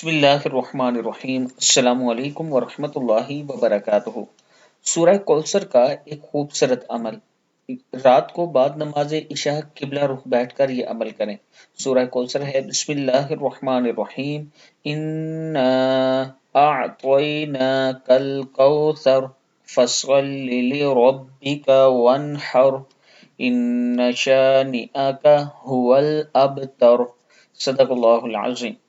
بسم اللہ الرحمن الرحیم السلام علیکم ورحمۃ اللہ وبرکاتہ۔ سورہ کوثر کا ایک خوبصورت عمل۔ رات کو بعد نماز عشاء قبلہ رخ بیٹھ کر یہ عمل کریں۔ سورہ کوثر ہے، بسم اللہ الرحمن الرحیم، انا اعطیناک الکوثر فصل لربک وانحر ان شانئک هو الابتر۔ صدق اللہ العظیم۔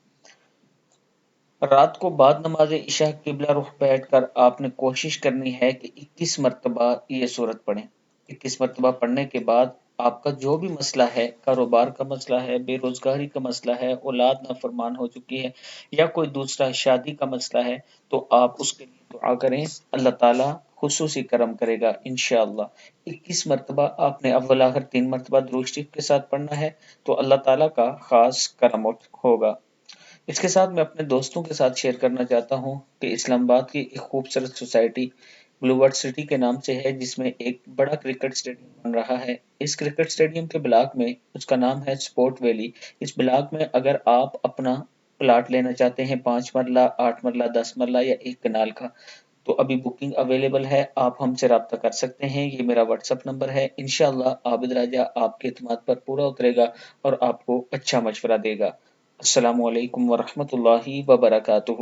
رات کو بعد نماز عشاء قبلہ رخ بیٹھ کر آپ نے کوشش کرنی ہے کہ 21 مرتبہ یہ سورت پڑھیں۔ 21 مرتبہ پڑھنے کے بعد آپ کا جو بھی مسئلہ ہے، کاروبار کا مسئلہ ہے، بے روزگاری کا مسئلہ ہے، اولاد نافرمان ہو چکی ہے یا کوئی دوسرا شادی کا مسئلہ ہے، تو آپ اس کے لیے دعا کریں، اللہ تعالیٰ خصوصی کرم کرے گا انشاءاللہ۔ 21 مرتبہ آپ نے اول آخر 3 مرتبہ درود شریف کے ساتھ پڑھنا ہے تو اللہ تعالیٰ کا خاص کرم ہوگا۔ اس کے ساتھ میں اپنے دوستوں کے ساتھ شیئر کرنا چاہتا ہوں کہ اسلام آباد کی ایک خوبصورت سوسائٹی بلو ورڈ سٹی کے نام سے ہے، جس میں ایک بڑا کرکٹ اسٹیڈیم بن رہا ہے۔ اس کرکٹ اسٹیڈیم کے بلاک میں، اس کا نام ہے سپورٹ ویلی، اس بلاک میں اگر آپ اپنا پلاٹ لینا چاہتے ہیں 5 مرلہ، 8 مرلہ، 10 مرلہ یا 1 کنال کا، تو ابھی بکنگ اویلیبل ہے، آپ ہم سے رابطہ کر سکتے ہیں۔ یہ میرا واٹس ایپ نمبر ہے۔ انشاءاللہ عابد راجہ آپ کے اعتماد پر پورا اترے گا اور آپ کو اچھا مشورہ دے گا۔ السلام علیکم ورحمۃ اللہ وبرکاتہ۔